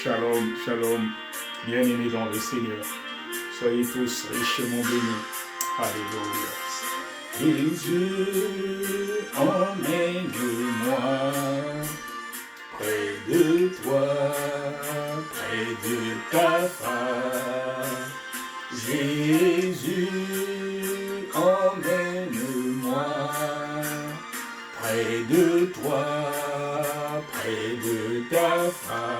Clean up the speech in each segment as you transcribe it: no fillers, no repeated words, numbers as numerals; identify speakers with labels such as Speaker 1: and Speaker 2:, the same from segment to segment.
Speaker 1: Shalom, shalom, bien-aimés dans le Seigneur. Soyez tous richement bénis. Alléluia. Jésus, emmène-moi près de toi, près de ta face. Jésus, emmène-moi près de toi, près de ta face.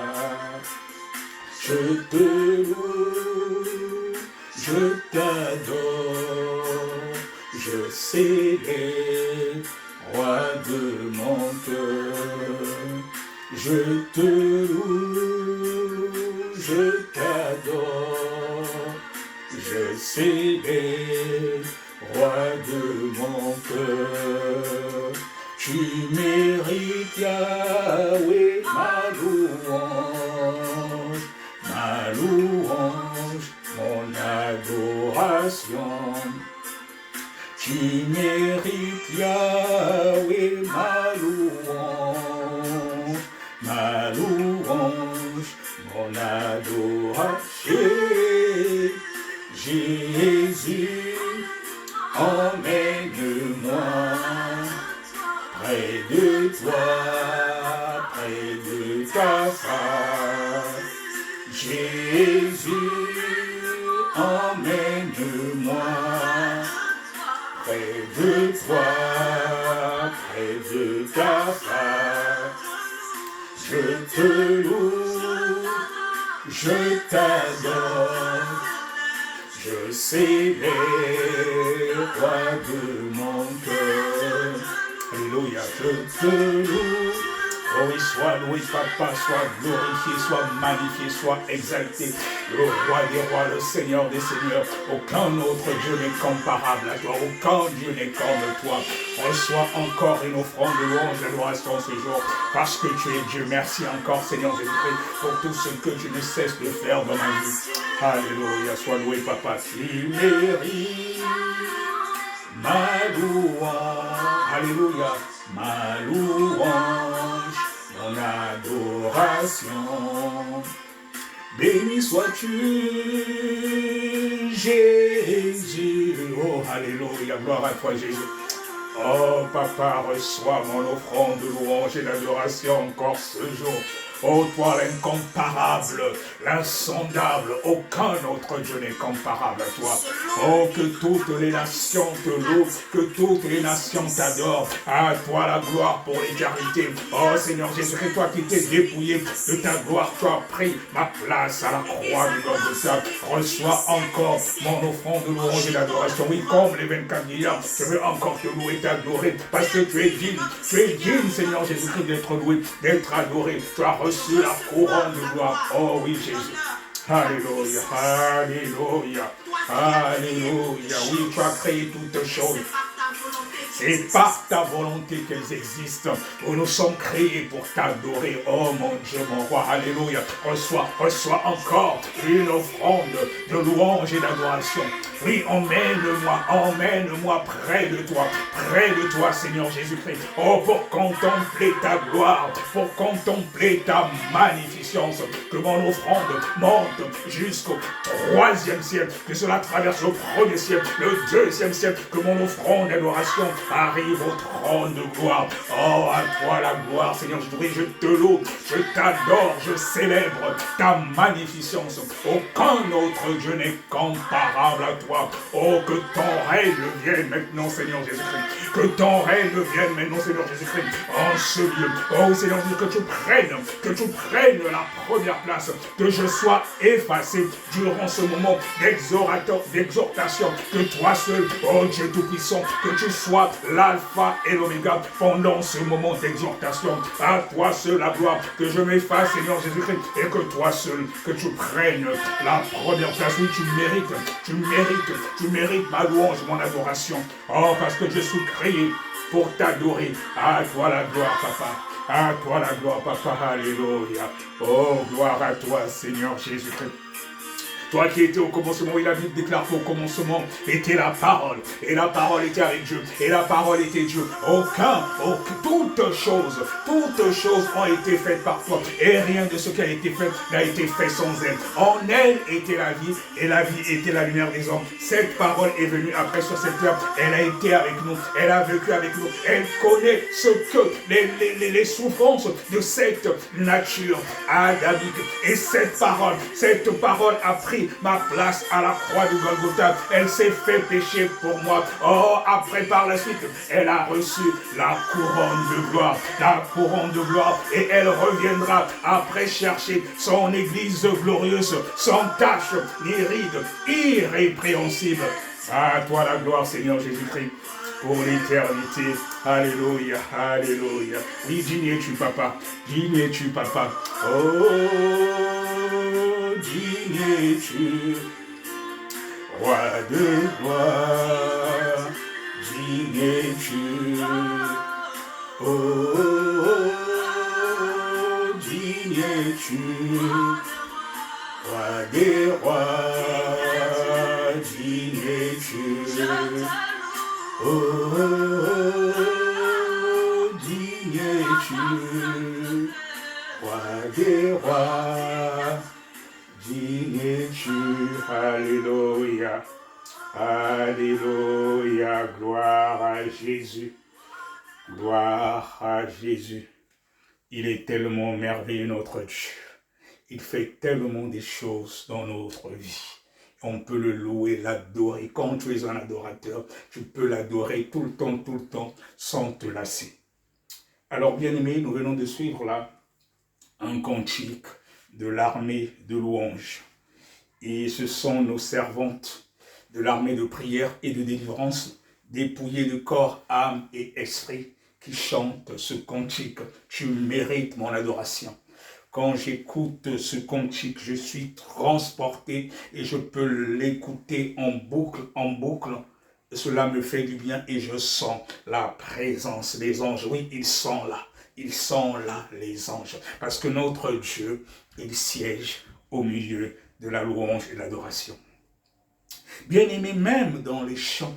Speaker 1: Je te loue, je t'adore, je célèbre, roi de mon cœur. Je te loue, je t'adore, je célèbre, roi de mon cœur. Tu mérites, Yahweh, ma louange, mon adoration. Tu mérites, Yahweh, ma louange, mon adoration. Jésus, emmène-moi près de toi, près de ta face. Jésus, emmène-moi près de toi, près de ta face. Je te loue, je t'adore, je célèbre, roi de mon cœur. Alléluia, je te loue. Oh oui, sois loué, papa, sois glorifié, sois magnifié, sois exalté. Le roi des rois, le Seigneur des seigneurs. Aucun autre Dieu n'est comparable à toi. Aucun Dieu n'est comme toi. Reçois encore une offrande de louange et d'adoration ce jour. Parce que tu es Dieu. Merci encore, Seigneur Jésus-Christ, pour tout ce que tu ne cesses de faire dans ma vie. Alléluia, sois loué, papa. Tu mérites ma louange. Alléluia, ma louange, mon adoration. Béni sois-tu, Jésus. Oh, alléluia, gloire à toi, Jésus. Oh, papa, reçois mon offrande de louange et d'adoration encore ce jour. Oh, toi l'incomparable, l'insondable, aucun autre Dieu n'est comparable à toi. Oh, que toutes les nations te louent, que toutes les nations t'adorent. À toi la gloire pour l'éternité. Oh Seigneur Jésus-Christ, toi qui t'es dépouillé de ta gloire, tu as pris ma place à la croix du Golgotha. Reçois encore mon offrande de louange et d'adoration. Oui, comme les 24 milliards, je veux encore te louer, t'adorer, parce que tu es digne, Seigneur Jésus-Christ, d'être loué, d'être adoré. Tu as reçu la couronne de gloire. Oh oui, Jésus. Alléluia, alléluia, alléluia. Oui, tu as créé toutes choses. C'est par ta volonté qu'elles existent. Nous sommes créés pour t'adorer. Oh mon Dieu, mon roi. Alléluia. Reçois encore une offrande de louange et d'adoration. Oui, emmène-moi près de toi, Seigneur Jésus-Christ. Oh, pour contempler ta gloire, pour contempler ta magnificence. Que mon offrande monte jusqu'au 3e ciel, que cela traverse le 1er ciel, le 2e ciel, que mon offrande d'adoration arrive au trône de gloire. Oh, à toi la gloire, Seigneur Jésus-Christ, je te loue, je t'adore, je célèbre ta magnificence. Aucun autre Dieu n'est comparable à toi. Oh, que ton règne vienne maintenant, Seigneur Jésus-Christ. Que ton règne vienne maintenant, Seigneur Jésus-Christ, en ce lieu. Oh, Seigneur Jésus, que tu prennes la première place, que je sois effacé durant ce moment d'exhortation, que toi seul, oh Dieu Tout-Puissant, que tu sois l'alpha et l'oméga pendant ce moment d'exhortation. À toi seul la gloire, que je m'efface, Seigneur Jésus-Christ, et que toi seul, que tu prennes la première place. Oui, tu mérites ma louange, mon adoration. Oh, parce que je suis créé pour t'adorer. À toi la gloire, papa. À toi la gloire, papa. Alléluia. Oh, gloire à toi, Seigneur Jésus-Christ. Toi qui étais au commencement, et la Bible déclare qu'au commencement était la parole. Et la parole était avec Dieu. Et la parole était Dieu. Toutes choses ont été faites par toi. Et rien de ce qui a été fait n'a été fait sans elle. En elle était la vie, et la vie était la lumière des hommes. Cette parole est venue après sur cette terre. Elle a été avec nous. Elle a vécu avec nous. Elle connaît ce que les souffrances de cette nature adamique. Et cette parole a pris ma place à la croix du Golgotha. Elle s'est fait pécher pour moi. Oh, après par la suite, elle a reçu la couronne de gloire. La couronne de gloire. Et elle reviendra après chercher son église glorieuse, sans tache ni ride, irrépréhensible. À toi la gloire, Seigneur Jésus-Christ, pour l'éternité. Alléluia, alléluia. Oui, digne es-tu, papa. Digne es-tu, papa. Oh, digne es-tu, roi de gloire. Digne es-tu. Oh, digne es-tu, roi des rois. Digne es-tu. Oh, digne es-tu, roi des rois. Digne es-tu. Alléluia. Alléluia. Gloire à Jésus. Gloire à Jésus. Il est tellement merveilleux, notre Dieu. Il fait tellement des choses dans notre vie. On peut le louer, l'adorer. Quand tu es un adorateur, tu peux l'adorer tout le temps, sans te lasser. Alors, bien-aimés, nous venons de suivre là un cantique de l'armée de louange. Et ce sont nos servantes de l'armée de prière et de délivrance, dépouillées de corps, âme et esprit, qui chantent ce cantique. Tu mérites mon adoration. Quand j'écoute ce cantique, je suis transporté et je peux l'écouter en boucle, en boucle. Cela me fait du bien et je sens la présence des anges. Oui, ils sont là. Ils sont là, les anges. Parce que notre Dieu, il siège au milieu de la louange et de l'adoration. Bien-aimés, même dans les chants,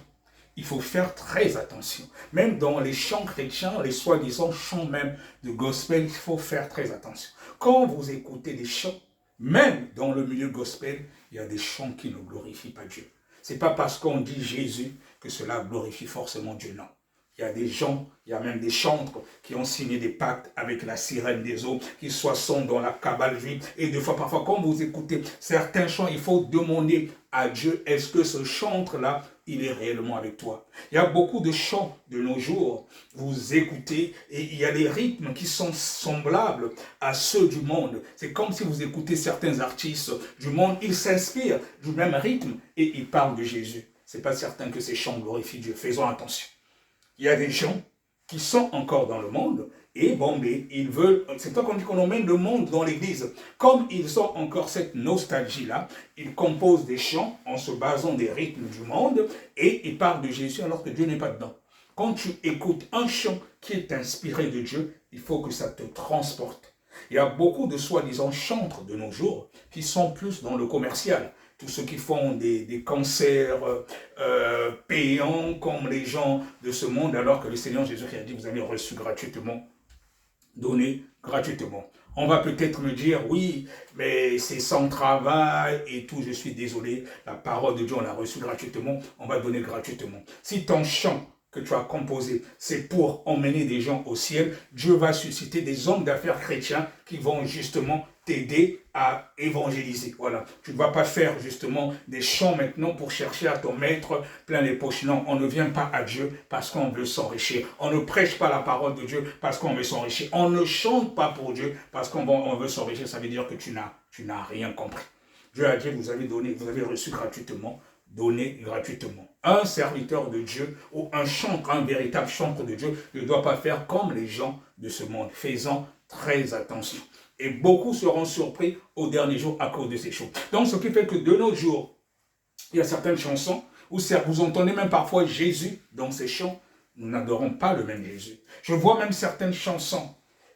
Speaker 1: il faut faire très attention. Même dans les chants chrétiens, les soi-disant chants même de gospel, il faut faire très attention. Quand vous écoutez des chants, même dans le milieu gospel, il y a des chants qui ne glorifient pas Dieu. Ce n'est pas parce qu'on dit Jésus que cela glorifie forcément Dieu, non. Il y a des gens, il y a même des chantres qui ont signé des pactes avec la sirène des eaux, qui sont dans la cabale juive. Et des fois, parfois, quand vous écoutez certains chants, il faut demander à Dieu, est-ce que ce chantre-là, il est réellement avec toi? Il y a beaucoup de chants de nos jours, vous écoutez, et il y a des rythmes qui sont semblables à ceux du monde. C'est comme si vous écoutez certains artistes du monde, ils s'inspirent du même rythme et ils parlent de Jésus. Ce n'est pas certain que ces chants glorifient Dieu, faisons attention. Il y a des gens qui sont encore dans le monde et bon, mais ils veulent, c'est toi qu'on dit qu'on emmène le monde dans l'église. Comme ils ont encore cette nostalgie-là, ils composent des chants en se basant des rythmes du monde et ils parlent de Jésus alors que Dieu n'est pas dedans. Quand tu écoutes un chant qui est inspiré de Dieu, il faut que ça te transporte. Il y a beaucoup de soi-disant chantres de nos jours qui sont plus dans le commercial. Tous ceux qui font des concerts payants comme les gens de ce monde, alors que le Seigneur Jésus a dit, vous avez reçu gratuitement, donné gratuitement. On va peut-être me dire, oui, mais c'est sans travail et tout, je suis désolé, la parole de Dieu, on l'a reçue gratuitement, on va donner gratuitement. Si ton chant que tu as composé, c'est pour emmener des gens au ciel, Dieu va susciter des hommes d'affaires chrétiens qui vont justement t'aider à évangéliser. Voilà. Tu ne vas pas faire justement des chants maintenant pour chercher à te mettre plein les poches. Non, on ne vient pas à Dieu parce qu'on veut s'enrichir. On ne prêche pas la parole de Dieu parce qu'on veut s'enrichir. On ne chante pas pour Dieu parce qu'on veut s'enrichir. Ça veut dire que tu n'as rien compris. Dieu a dit, vous avez reçu gratuitement, donné gratuitement. Un serviteur de Dieu ou un chantre, un véritable chantre de Dieu ne doit pas faire comme les gens de ce monde. Faisons très attention. Et beaucoup seront surpris au dernier jour à cause de ces choses. Donc, ce qui fait que de nos jours, il y a certaines chansons où vous entendez même parfois Jésus dans ces chants. Nous n'adorons pas le même Jésus. Je vois même certaines chansons,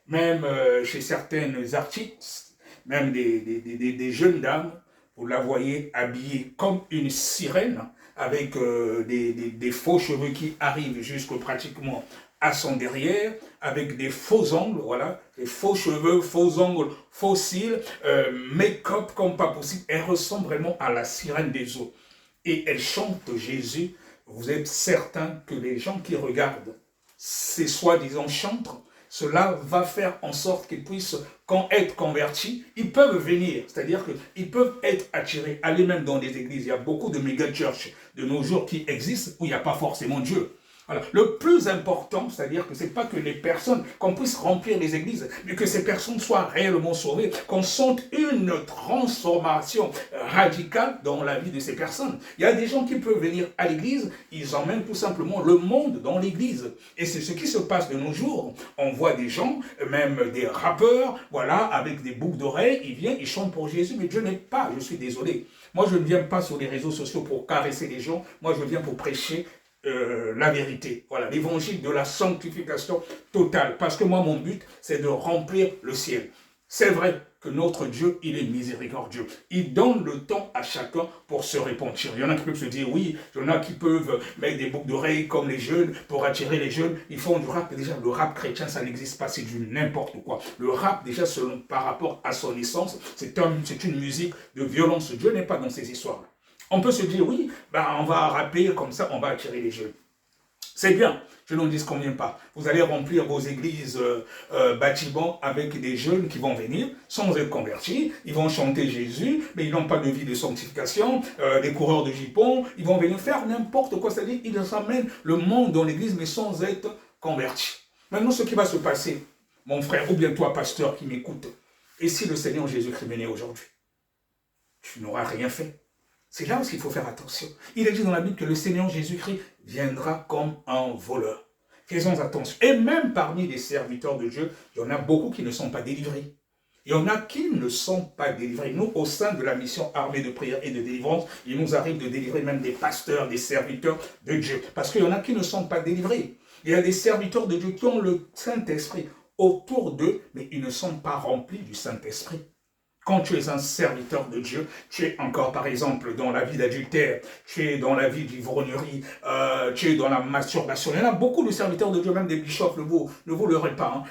Speaker 1: même chez certains artistes, même des jeunes dames, vous la voyez habillée comme une sirène, avec des faux cheveux qui arrivent jusqu'au pratiquement à son derrière, avec des faux ongles, voilà, des faux cheveux, faux ongles, faux cils, make-up comme pas possible. Elle ressemble vraiment à la sirène des eaux. Et elle chante Jésus. Vous êtes certain que les gens qui regardent ces soi-disant chantres, cela va faire en sorte qu'ils puissent, quand être convertis, ils peuvent venir, c'est-à-dire qu'ils peuvent être attirés, aller même dans des églises. Il y a beaucoup de méga-churches de nos jours qui existent où il n'y a pas forcément Dieu. Voilà. Le plus important, c'est-à-dire que ce n'est pas que les personnes, qu'on puisse remplir les églises, mais que ces personnes soient réellement sauvées, qu'on sente une transformation radicale dans la vie de ces personnes. Il y a des gens qui peuvent venir à l'église, ils emmènent tout simplement le monde dans l'église. Et c'est ce qui se passe de nos jours. On voit des gens, même des rappeurs, voilà, avec des boucles d'oreilles, ils viennent, ils chantent pour Jésus, mais Dieu n'est pas, je suis désolé. Moi, je ne viens pas sur les réseaux sociaux pour caresser les gens, moi, je viens pour prêcher la vérité, voilà, l'évangile de la sanctification totale, parce que moi, mon but, c'est de remplir le ciel. C'est vrai que notre Dieu, il est miséricordieux. Il donne le temps à chacun pour se repentir. Il y en a qui peuvent se dire, oui, il y en a qui peuvent mettre des boucles d'oreilles comme les jeunes, pour attirer les jeunes. Ils font du rap. Déjà, le rap chrétien, ça n'existe pas, c'est du n'importe quoi. Le rap, déjà, par rapport à son essence, c'est une musique de violence. Dieu n'est pas dans ces histoires-là. On peut se dire, oui, ben on va rapper, comme ça, on va attirer les jeunes. C'est bien, je n'en dis combien pas. Vous allez remplir vos églises, bâtiments avec des jeunes qui vont venir, sans être convertis, ils vont chanter Jésus, mais ils n'ont pas de vie de sanctification, des coureurs de jupons, ils vont venir faire n'importe quoi, c'est-à-dire ils amènent le monde dans l'église, mais sans être convertis. Maintenant, ce qui va se passer, mon frère, ou bien toi, pasteur qui m'écoute, et si le Seigneur Jésus-Christ venait aujourd'hui, tu n'auras rien fait. C'est là où il faut faire attention. Il est dit dans la Bible que le Seigneur Jésus-Christ viendra comme un voleur. Faisons attention. Et même parmi les serviteurs de Dieu, il y en a beaucoup qui ne sont pas délivrés. Il y en a qui ne sont pas délivrés. Nous, au sein de la mission armée de prière et de délivrance, il nous arrive de délivrer même des pasteurs, des serviteurs de Dieu. Parce qu'il y en a qui ne sont pas délivrés. Il y a des serviteurs de Dieu qui ont le Saint-Esprit autour d'eux, mais ils ne sont pas remplis du Saint-Esprit. Quand tu es un serviteur de Dieu, tu es encore, par exemple, dans la vie d'adultère, tu es dans la vie d'ivrognerie, tu es dans la masturbation. Il y en a beaucoup de serviteurs de Dieu, même des bishops, ne vous leurrez pas,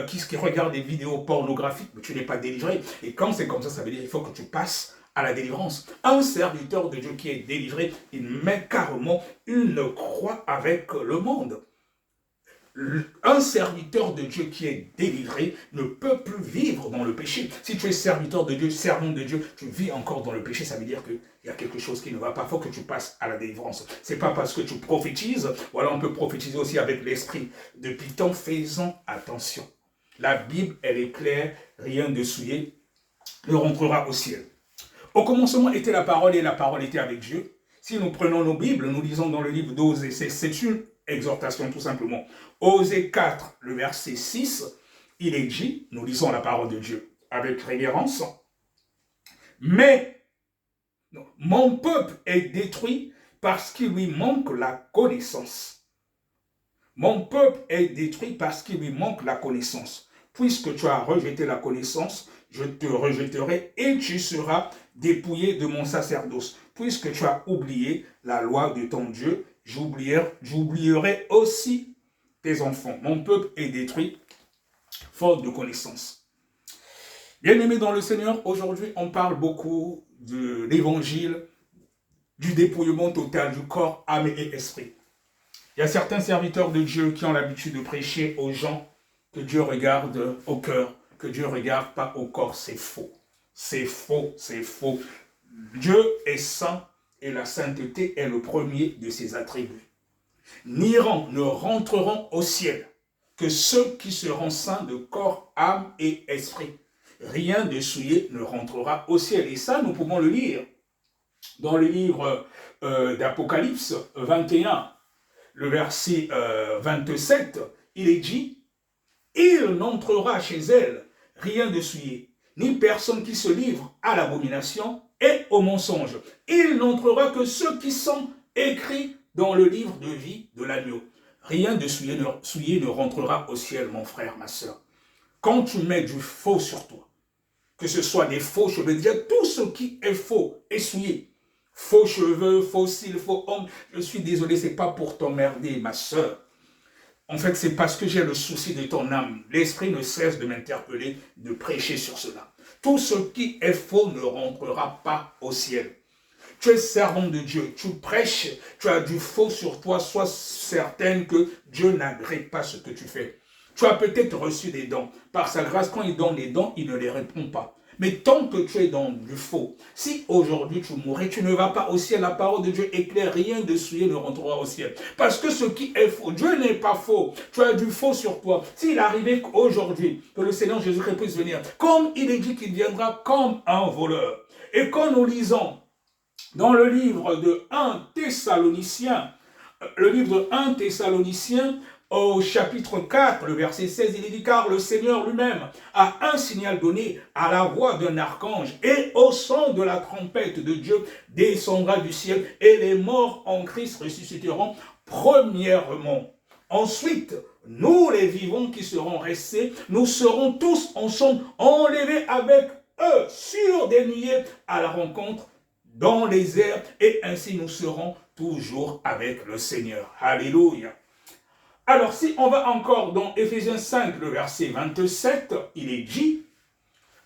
Speaker 1: qui regardent des vidéos pornographiques, mais tu n'es pas délivré. Et quand c'est comme ça, ça veut dire qu'il faut que tu passes à la délivrance. Un serviteur de Dieu qui est délivré, il met carrément une croix avec le monde. Un serviteur de Dieu qui est délivré ne peut plus vivre dans le péché. Si tu es serviteur de Dieu, servant de Dieu, tu vis encore dans le péché, ça veut dire qu'il y a quelque chose qui ne va pas. Il faut que tu passes à la délivrance. Ce n'est pas parce que tu prophétises, voilà, on peut prophétiser aussi avec l'esprit de Python. Faisons attention. La Bible, elle est claire, rien de souillé ne rentrera au ciel. Au commencement était la parole et la parole était avec Dieu. Si nous prenons nos Bibles, nous lisons dans le livre d'Osée, c'est une exhortation tout simplement. Osée 4, le verset 6, il est dit, nous lisons la parole de Dieu avec révérence, mais mon peuple est détruit parce qu'il lui manque la connaissance. Mon peuple est détruit parce qu'il lui manque la connaissance. Puisque tu as rejeté la connaissance, je te rejetterai et tu seras dépouillé de mon sacerdoce. Puisque tu as oublié la loi de ton Dieu, j'oublierai aussi tes enfants. Mon peuple est détruit, faute de connaissance. Bien-aimés dans le Seigneur, aujourd'hui, on parle beaucoup de l'évangile, du dépouillement total du corps, âme et esprit. Il y a certains serviteurs de Dieu qui ont l'habitude de prêcher aux gens que Dieu regarde au cœur, que Dieu ne regarde pas au corps. C'est faux. C'est faux, c'est faux. Dieu est saint et la sainteté est le premier de ses attributs. Ne rentreront au ciel que ceux qui seront saints de corps, âme et esprit. Rien de souillé ne rentrera au ciel. Et ça, nous pouvons le lire dans le livre d'Apocalypse 21, le verset 27. Il est dit, « Il n'entrera chez elle rien de souillé, ni personne qui se livre à l'abomination et au mensonge. Il n'entrera que ceux qui sont écrits dans le livre de vie de l'agneau. » Rien de souillé ne rentrera au ciel, mon frère, ma soeur. Quand tu mets du faux sur toi, que ce soit des faux cheveux, déjà tout ce qui est faux, essuyez. Faux cheveux, faux cils, faux ongles, je suis désolé, c'est pas pour t'emmerder, ma sœur. En fait, c'est parce que j'ai le souci de ton âme. L'Esprit ne cesse de m'interpeller, de prêcher sur cela. Tout ce qui est faux ne rentrera pas au ciel. Tu es servant de Dieu, tu prêches, tu as du faux sur toi, sois certaine que Dieu n'agrée pas ce que tu fais. Tu as peut-être reçu des dons. Par sa grâce, quand il donne les dons, il ne les répond pas. Mais tant que tu es dans du faux, si aujourd'hui tu mourrais, tu ne vas pas au ciel. La parole de Dieu est claire, rien de souillé ne rentrera au ciel. Parce que ce qui est faux, Dieu n'est pas faux. Tu as du faux sur toi. S'il arrivait aujourd'hui que le Seigneur Jésus-Christ puisse venir, comme il est dit qu'il viendra comme un voleur. Et quand nous lisons dans le livre de 1 Thessaloniciens, au chapitre 4, le verset 16, il est dit, car le Seigneur lui-même a un signal donné à la voix d'un archange et au son de la trompette de Dieu descendra du ciel et les morts en Christ ressusciteront premièrement. Ensuite, nous les vivants qui serons restés, nous serons tous ensemble enlevés avec eux sur des nuées à la rencontre dans les airs et ainsi nous serons toujours avec le Seigneur. Alléluia. Alors, si on va encore dans Éphésiens 5, le verset 27, il est dit,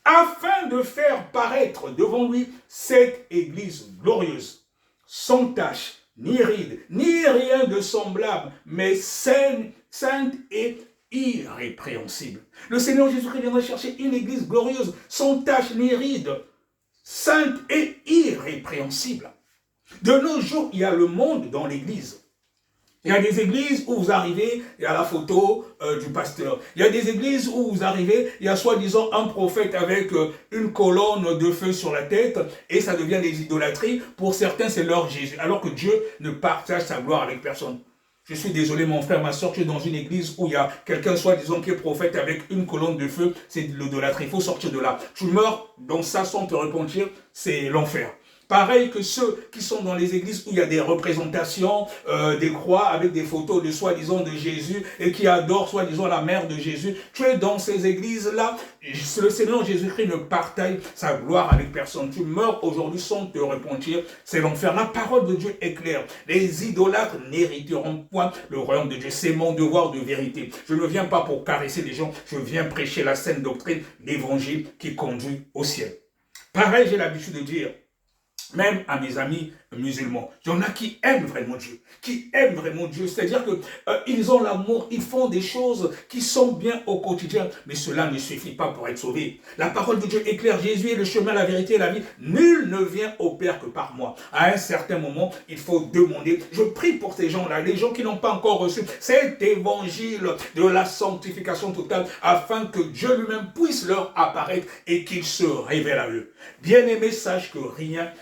Speaker 1: afin de faire paraître devant lui cette église glorieuse, sans tache, ni ride, ni rien de semblable, mais sainte et irrépréhensible. Le Seigneur Jésus-Christ viendra chercher une église glorieuse, sans tache, ni ride, sainte et irrépréhensible. De nos jours, il y a le monde dans l'église. Il y a des églises où vous arrivez, il y a la photo du pasteur. Il y a des églises où vous arrivez, il y a soi-disant un prophète avec une colonne de feu sur la tête et ça devient des idolâtries. Pour certains, c'est leur Jésus. Alors que Dieu ne partage sa gloire avec personne. Je suis désolé, mon frère, ma soeur, tu es dans une église où il y a quelqu'un, soi-disant, qui est prophète avec une colonne de feu. C'est de l'idolâtrie. Il faut sortir de là. Tu meurs dans ça sans te repentir, c'est l'enfer. Pareil que ceux qui sont dans les églises où il y a des représentations, des croix avec des photos de soi-disant de Jésus et qui adorent soi-disant la mère de Jésus. Tu es dans ces églises-là, le Seigneur Jésus-Christ ne partage sa gloire avec personne. Tu meurs aujourd'hui sans te repentir, c'est l'enfer. La parole de Dieu est claire. Les idolâtres n'hériteront point le royaume de Dieu. C'est mon devoir de vérité. Je ne viens pas pour caresser les gens, je viens prêcher la saine doctrine, l'évangile qui conduit au ciel. Pareil, j'ai l'habitude de dire, même à mes amis musulmans, il y en a qui aiment vraiment Dieu, c'est-à-dire que ils ont l'amour, ils font des choses qui sont bien au quotidien, mais cela ne suffit pas pour être sauvé. La parole de Dieu est claire, Jésus est le chemin, la vérité et la vie, nul ne vient au Père que par moi. À un certain moment, il faut demander, je prie pour ces gens-là, les gens qui n'ont pas encore reçu cet évangile de la sanctification totale, afin que Dieu lui-même puisse leur apparaître et qu'il se révèle à eux. Bien-aimés, sache que rien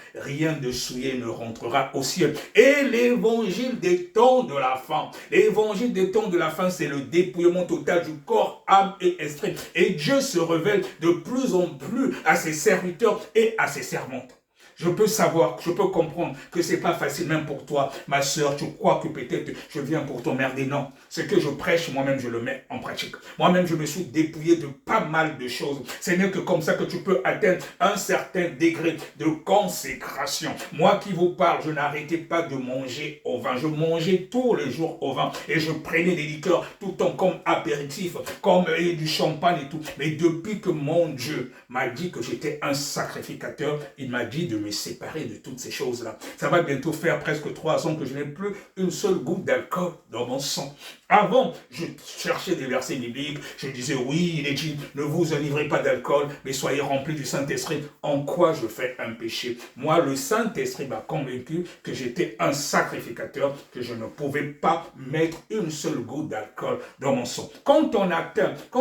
Speaker 1: de souillé ne rentrera au ciel. Et l'évangile des temps de la fin. L'évangile des temps de la fin, c'est le dépouillement total du corps, âme et esprit. Et Dieu se révèle de plus en plus à ses serviteurs et à ses servantes. Je peux savoir, je peux comprendre que c'est pas facile même pour toi, ma soeur. Tu crois que peut-être je viens pour t'emmerder. Non, ce que je prêche, moi-même, je le mets en pratique. Moi-même, je me suis dépouillé de pas mal de choses. Ce n'est que comme ça que tu peux atteindre un certain degré de consécration. Moi qui vous parle, je n'arrêtais pas de manger au vin. Je mangeais tous les jours au vin et je prenais des liqueurs tout le temps comme apéritif, comme du champagne et tout. Mais depuis que mon Dieu m'a dit que j'étais un sacrificateur, il m'a dit de me séparer de toutes ces choses-là. Ça va bientôt faire presque 3 ans que je n'ai plus une seule goutte d'alcool dans mon sang. Avant, je cherchais des versets bibliques, je disais oui, il est dit, ne vous enivrez pas d'alcool, mais soyez remplis du Saint-Esprit. En quoi je fais un péché? Moi, le Saint-Esprit m'a convaincu que j'étais un sacrificateur, que je ne pouvais pas mettre une seule goutte d'alcool dans mon sang. Quand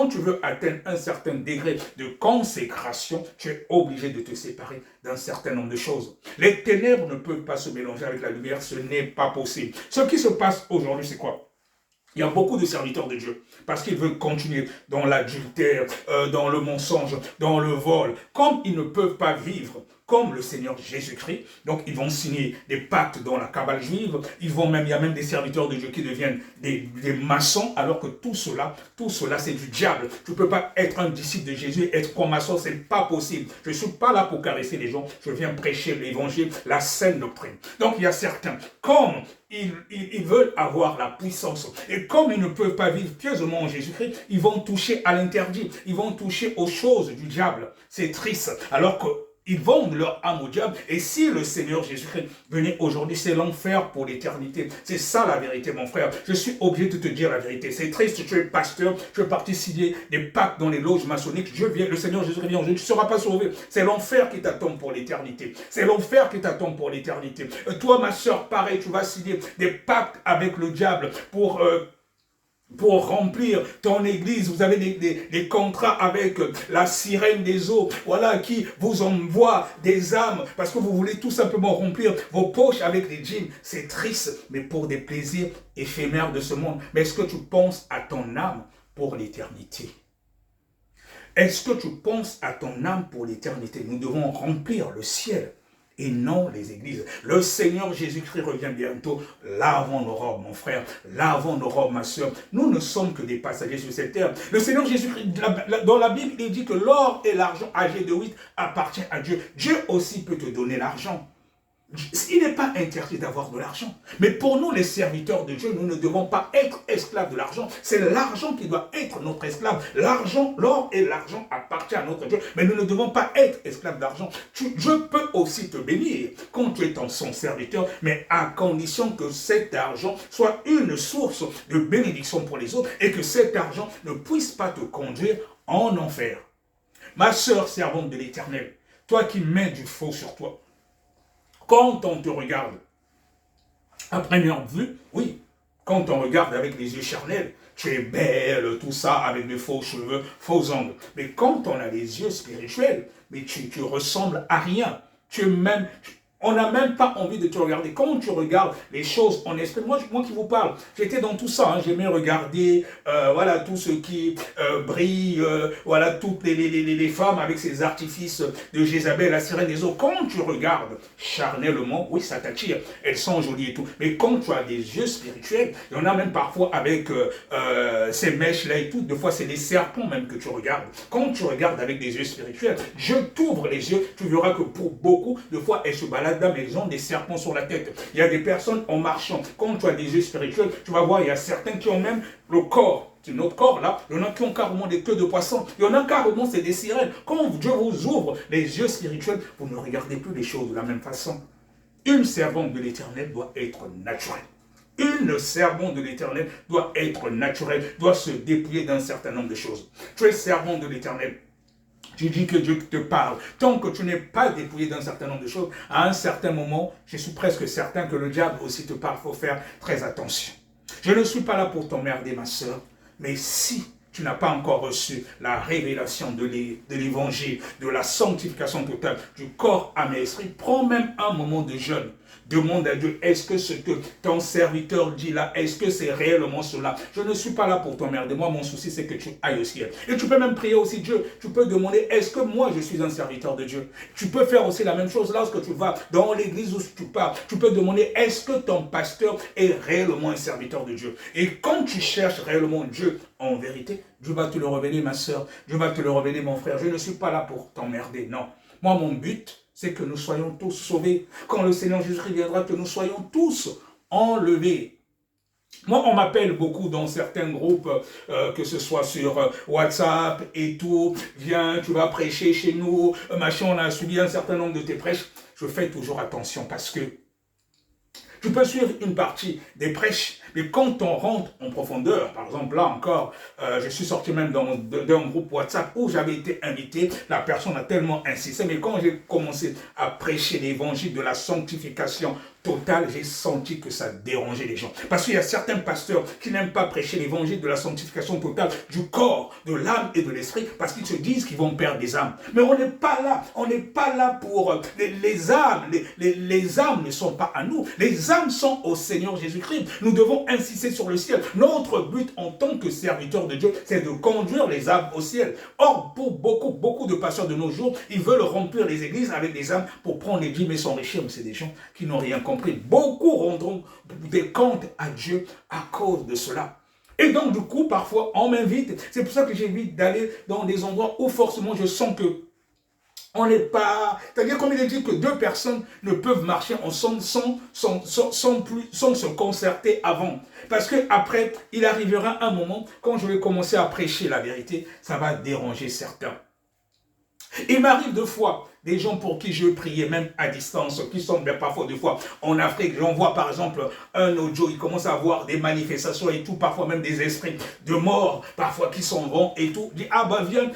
Speaker 1: tu veux atteindre un certain degré de consécration, tu es obligé de te séparer d'un certain nombre de choses. Les ténèbres ne peuvent pas se mélanger avec la lumière, ce n'est pas possible. Ce qui se passe aujourd'hui, c'est quoi? Il y a beaucoup de serviteurs de Dieu parce qu'ils veulent continuer dans l'adultère, dans le mensonge, dans le vol. Comme ils ne peuvent pas vivre comme le Seigneur Jésus-Christ. Donc, ils vont signer des pactes dans la cabale juive. Il y a même des serviteurs de Dieu qui deviennent des maçons, alors que tout cela, c'est du diable. Tu ne peux pas être un disciple de Jésus et être comme maçon, ce n'est pas possible. Je ne suis pas là pour caresser les gens, je viens prêcher l'évangile, la saine doctrine. Donc, il y a certains, comme ils veulent avoir la puissance. Et comme ils ne peuvent pas vivre pieusement en Jésus-Christ, ils vont toucher à l'interdit. Ils vont toucher aux choses du diable. C'est triste. Alors qu'ils vendent leur âme au diable. Et si le Seigneur Jésus-Christ venait aujourd'hui, c'est l'enfer pour l'éternité. C'est ça la vérité, mon frère. Je suis obligé de te dire la vérité. C'est triste, tu es pasteur, tu es parti signer des pactes dans les loges maçonniques. Le Seigneur Jésus-Christ vient aujourd'hui, tu ne seras pas sauvé. C'est l'enfer qui t'attend pour l'éternité. C'est l'enfer qui t'attend pour l'éternité. Toi, ma soeur, pareil, tu vas signer des pactes avec le diable pour remplir ton église. Vous avez des contrats avec la sirène des eaux, voilà, qui vous envoie des âmes, parce que vous voulez tout simplement remplir vos poches avec des djinns. C'est triste, mais pour des plaisirs éphémères de ce monde. Mais est-ce que tu penses à ton âme pour l'éternité? Est-ce que tu penses à ton âme pour l'éternité? Nous devons remplir le ciel et non les églises. Le Seigneur Jésus-Christ revient bientôt. Lavons nos robes, mon frère. Lavons nos robes, ma soeur. Nous ne sommes que des passagers sur cette terre. Le Seigneur Jésus-Christ, dans la Bible, il dit que l'or et l'argent âgés de 8 appartiennent à Dieu. Dieu aussi peut te donner l'argent. Il n'est pas interdit d'avoir de l'argent. Mais pour nous, les serviteurs de Dieu, nous ne devons pas être esclaves de l'argent. C'est l'argent qui doit être notre esclave. L'argent, l'or et l'argent appartiennent à notre Dieu. Mais nous ne devons pas être esclaves d'argent. Dieu peut aussi te bénir quand tu es son serviteur, mais à condition que cet argent soit une source de bénédiction pour les autres et que cet argent ne puisse pas te conduire en enfer. Ma sœur servante de l'Éternel, toi qui mets du faux sur toi, quand on te regarde, à première vue, oui, quand on regarde avec les yeux charnels, tu es belle, tout ça, avec des faux cheveux, faux ongles. Mais quand on a les yeux spirituels, mais tu ressembles à rien. On n'a même pas envie de te regarder. Quand tu regardes les choses en esprit, moi qui vous parle, j'étais dans tout ça. J'aimais regarder voilà, tout ce qui brille, voilà, toutes les femmes avec ces artifices de Jézabel, la sirène des eaux. Quand tu regardes charnellement, oui, ça t'attire. Elles sont jolies et tout. Mais quand tu as des yeux spirituels, il y en a même parfois avec ces mèches-là et tout. Des fois, c'est des serpents même que tu regardes. Quand tu regardes avec des yeux spirituels, je t'ouvre les yeux, tu verras que pour beaucoup, de fois, elles se baladent là, mais ils ont des serpents sur la tête. Il y a des personnes en marchant. Quand tu as des yeux spirituels, tu vas voir, il y a certains qui ont même le corps. C'est notre corps là. Il y en a qui ont carrément des queues de poisson. Il y en a carrément, c'est des sirènes. Quand Dieu vous ouvre les yeux spirituels, vous ne regardez plus les choses de la même façon. Une servante de l'Éternel doit être naturelle. Une servante de l'Éternel doit être naturelle, doit se dépouiller d'un certain nombre de choses. Tu es servante de l'Éternel. Tu dis que Dieu te parle. Tant que tu n'es pas dépouillé d'un certain nombre de choses, à un certain moment, je suis presque certain que le diable aussi te parle. Il faut faire très attention. Je ne suis pas là pour t'emmerder, ma soeur, mais si tu n'as pas encore reçu la révélation de l'évangile, de la sanctification totale du corps, âme et esprit, prends même un moment de jeûne. Demande à Dieu, est-ce que ce que ton serviteur dit là, est-ce que c'est réellement cela? Je ne suis pas là pour t'emmerder. Moi, mon souci, c'est que tu ailles au ciel. Et tu peux même prier aussi Dieu. Tu peux demander, est-ce que moi, je suis un serviteur de Dieu? Tu peux faire aussi la même chose lorsque tu vas dans l'église où tu pars. Tu peux demander, est-ce que ton pasteur est réellement un serviteur de Dieu? Et quand tu cherches réellement Dieu, en vérité, Dieu va te le révéler, ma soeur. Dieu va te le révéler, mon frère. Je ne suis pas là pour t'emmerder, non. Moi, mon but, c'est que nous soyons tous sauvés. Quand le Seigneur Jésus viendra, que nous soyons tous enlevés. Moi, on m'appelle beaucoup dans certains groupes, que ce soit sur WhatsApp et tout. Viens, tu vas prêcher chez nous, machin, on a suivi un certain nombre de tes prêches. Je fais toujours attention parce que tu peux suivre une partie des prêches, mais quand on rentre en profondeur, par exemple là encore, je suis sorti même d'un groupe WhatsApp où j'avais été invité, la personne a tellement insisté, mais quand j'ai commencé à prêcher l'évangile de la sanctification totale, j'ai senti que ça dérangeait les gens. Parce qu'il y a certains pasteurs qui n'aiment pas prêcher l'évangile de la sanctification totale du corps, de l'âme et de l'esprit, parce qu'ils se disent qu'ils vont perdre des âmes. Mais on n'est pas là pour les âmes. Les âmes ne sont pas à nous. Les âmes sont au Seigneur Jésus-Christ. Nous devons devons insister sur le ciel. Notre but en tant que serviteur de Dieu, c'est de conduire les âmes au ciel. Or, pour beaucoup de pasteurs de nos jours, ils veulent remplir les églises avec des âmes pour prendre les dîmes et s'enrichir. Mais c'est des gens qui n'ont rien compris. Beaucoup rendront des comptes à Dieu à cause de cela. Et donc, du coup, parfois, on m'invite. C'est pour ça que j'évite d'aller dans des endroits où forcément je sens que on n'est pas... C'est-à-dire, comme il est dit que deux personnes ne peuvent marcher ensemble sans se concerter avant. Parce qu'après, il arrivera un moment, quand je vais commencer à prêcher la vérité, ça va déranger certains. Il m'arrive deux fois des gens pour qui je priais même à distance, qui sont bien parfois des fois en Afrique. J'en vois par exemple un audio, il commence à avoir des manifestations et tout, parfois même des esprits de mort, parfois qui s'en vont et tout. Il dit, ah bah viens,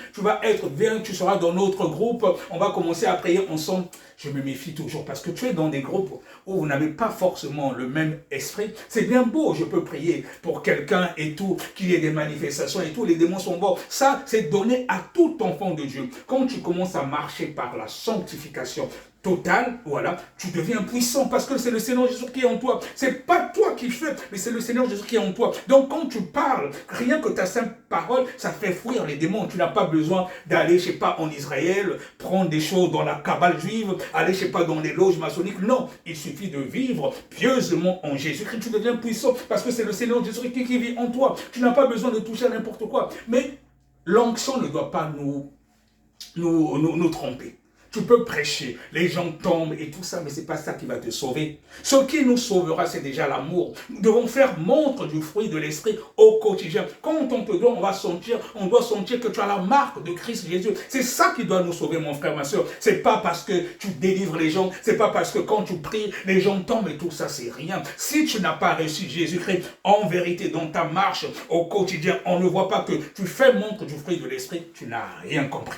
Speaker 1: viens, tu seras dans notre groupe, on va commencer à prier ensemble. Je me méfie toujours parce que tu es dans des groupes où vous n'avez pas forcément le même esprit. C'est bien beau, je peux prier pour quelqu'un et tout, qu'il y ait des manifestations et tout, les démons sont morts. Ça, c'est donné à tout enfant de Dieu. Quand tu commences à marcher par la sanctification totale, voilà, tu deviens puissant parce que c'est le Seigneur Jésus qui est en toi. C'est pas toi qui fais, mais c'est le Seigneur Jésus qui est en toi. Donc quand tu parles, rien que ta simple parole, ça fait fuir les démons. Tu n'as pas besoin d'aller, je sais pas, en Israël, prendre des choses dans la cabale juive, aller, je sais pas, dans les loges maçonniques. Non, il suffit de vivre pieusement en Jésus-Christ. Tu deviens puissant parce que c'est le Seigneur Jésus qui vit en toi. Tu n'as pas besoin de toucher à n'importe quoi. Mais l'onction ne doit pas nous tromper. Tu peux prêcher, les gens tombent et tout ça, mais ce n'est pas ça qui va te sauver. Ce qui nous sauvera, c'est déjà l'amour. Nous devons faire montre du fruit de l'esprit au quotidien. Quand on te donne, on doit sentir que tu as la marque de Christ Jésus. C'est ça qui doit nous sauver, mon frère, ma soeur. C'est pas parce que tu délivres les gens, c'est pas parce que quand tu pries, les gens tombent et tout ça, c'est rien. Si tu n'as pas reçu Jésus-Christ en vérité dans ta marche au quotidien, on ne voit pas que tu fais montre du fruit de l'esprit, tu n'as rien compris.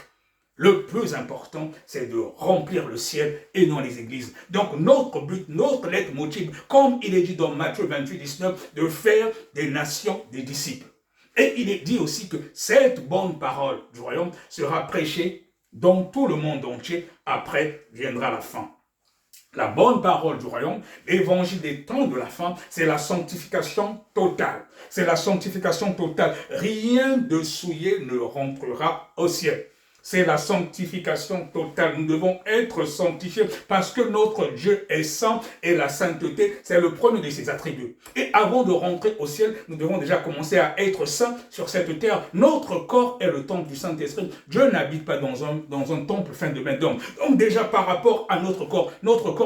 Speaker 1: Le plus important, c'est de remplir le ciel et non les églises. Donc notre but, notre leitmotiv, comme il est dit dans Matthieu 28, 19, de faire des nations des disciples. Et il est dit aussi que cette bonne parole du royaume sera prêchée dans tout le monde entier. Après viendra la fin. La bonne parole du royaume, l'évangile des temps de la fin, c'est la sanctification totale. C'est la sanctification totale. Rien de souillé ne rentrera au ciel. C'est la sanctification totale. Nous devons être sanctifiés parce que notre Dieu est saint et la sainteté, c'est le premier de ses attributs. Et avant de rentrer au ciel, nous devons déjà commencer à être saints sur cette terre. Notre corps est le temple du Saint-Esprit. Dieu n'habite pas dans un temple fait de main d'homme. Donc déjà par rapport à notre corps,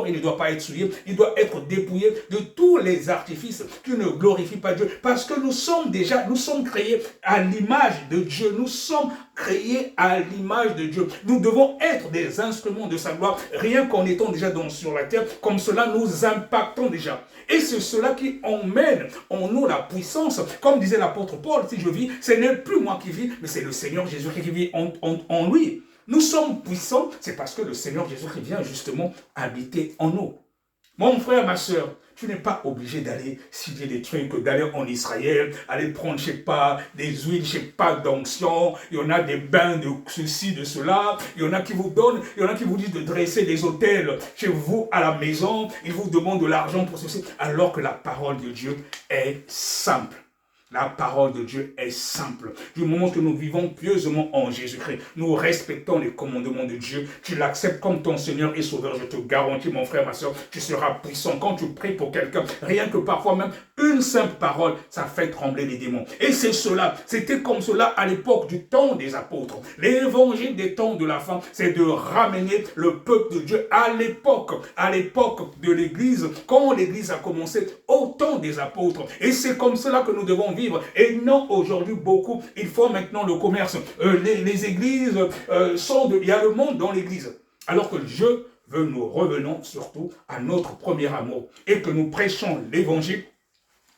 Speaker 1: il ne doit pas être souillé, il doit être dépouillé de tous les artifices qui ne glorifient pas Dieu. Parce que nous sommes créés à l'image de Dieu. Nous sommes créés à l'image de Dieu. Nous devons être des instruments de sa gloire, rien qu'en étant déjà sur la terre, comme cela nous impactons déjà. Et c'est cela qui emmène en nous la puissance. Comme disait l'apôtre Paul, si je vis, ce n'est plus moi qui vis, mais c'est le Seigneur Jésus qui vit en lui. Nous sommes puissants, c'est parce que le Seigneur Jésus qui vient justement habiter en nous. Mon frère, ma soeur, tu n'es pas obligé d'aller signer des trucs, d'aller en Israël, aller prendre, je ne sais pas, des huiles, je ne sais pas, d'onction. Il y en a des bains de ceci, de cela. Il y en a qui vous donnent, il y en a qui vous disent de dresser des hôtels chez vous à la maison. Ils vous demandent de l'argent pour ceci. Alors que la parole de Dieu est simple. La parole de Dieu est simple. Du moment que nous vivons pieusement en Jésus-Christ, nous respectons les commandements de Dieu, tu l'acceptes comme ton Seigneur et Sauveur, je te garantis, mon frère, ma soeur, tu seras puissant. Quand tu pries pour quelqu'un, rien que parfois même une simple parole, ça fait trembler les démons. Et c'est cela, c'était comme cela à l'époque du temps des apôtres. L'évangile des temps de la fin, c'est de ramener le peuple de Dieu à l'époque de l'Église, quand l'Église a commencé, au temps des apôtres. Et c'est comme cela que nous devons vivre. Et non, aujourd'hui, beaucoup, ils font maintenant le commerce. Les églises il y a le monde dans l'église. Alors que Dieu veut nous revenons surtout à notre premier amour et que nous prêchons l'évangile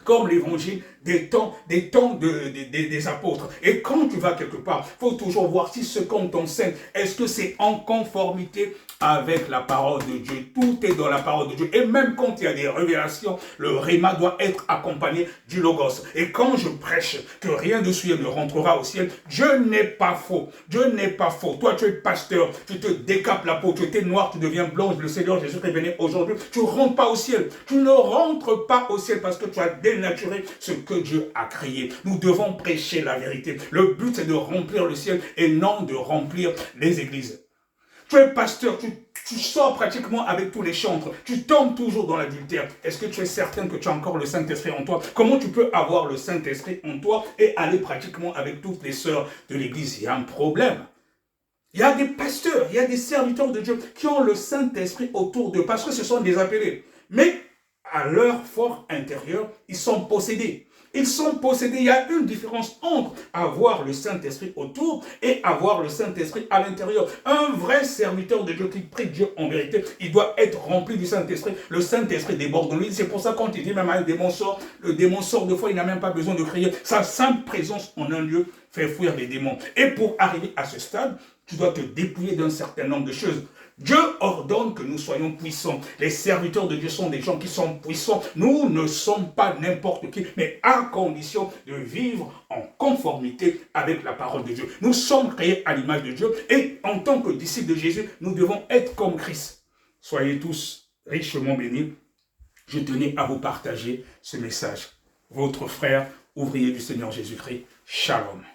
Speaker 1: comme l'évangile des temps des apôtres. Et quand tu vas quelque part, il faut toujours voir si ce qu'on t'enseigne, est-ce que c'est en conformité avec la parole de Dieu. Tout est dans la parole de Dieu. Et même quand il y a des révélations, le rhéma doit être accompagné du logos. Et quand je prêche que rien de souillé ne rentrera au ciel, Dieu n'est pas faux. Dieu n'est pas faux. Toi, tu es pasteur, tu te décapes la peau, tu étais noir, tu deviens blanche, le Seigneur Jésus est venu aujourd'hui. Tu ne rentres pas au ciel. Tu ne rentres pas au ciel parce que tu as dénaturer ce que Dieu a créé. Nous devons prêcher la vérité. Le but, c'est de remplir le ciel et non de remplir les églises. Tu es pasteur, tu sors pratiquement avec tous les chantres, tu tombes toujours dans l'adultère. Est-ce que tu es certain que tu as encore le Saint-Esprit en toi? Comment tu peux avoir le Saint-Esprit en toi et aller pratiquement avec toutes les sœurs de l'église? Il y a un problème. Il y a des pasteurs, il y a des serviteurs de Dieu qui ont le Saint-Esprit autour d'eux parce que ce sont des appelés. Mais à leur fort intérieur, ils sont possédés. Ils sont possédés. Il y a une différence entre avoir le Saint-Esprit autour et avoir le Saint-Esprit à l'intérieur. Un vrai serviteur de Dieu qui prie Dieu en vérité, il doit être rempli du Saint-Esprit. Le Saint-Esprit déborde de lui. C'est pour ça quand il dit même à un démon sort, le démon sort de fois, il n'a même pas besoin de crier. Sa simple présence en un lieu fait fuir les démons. Et pour arriver à ce stade, tu dois te dépouiller d'un certain nombre de choses. Dieu ordonne que nous soyons puissants. Les serviteurs de Dieu sont des gens qui sont puissants. Nous ne sommes pas n'importe qui, mais à condition de vivre en conformité avec la parole de Dieu. Nous sommes créés à l'image de Dieu et en tant que disciples de Jésus, nous devons être comme Christ. Soyez tous richement bénis. Je tenais à vous partager ce message. Votre frère, ouvrier du Seigneur Jésus-Christ. Shalom.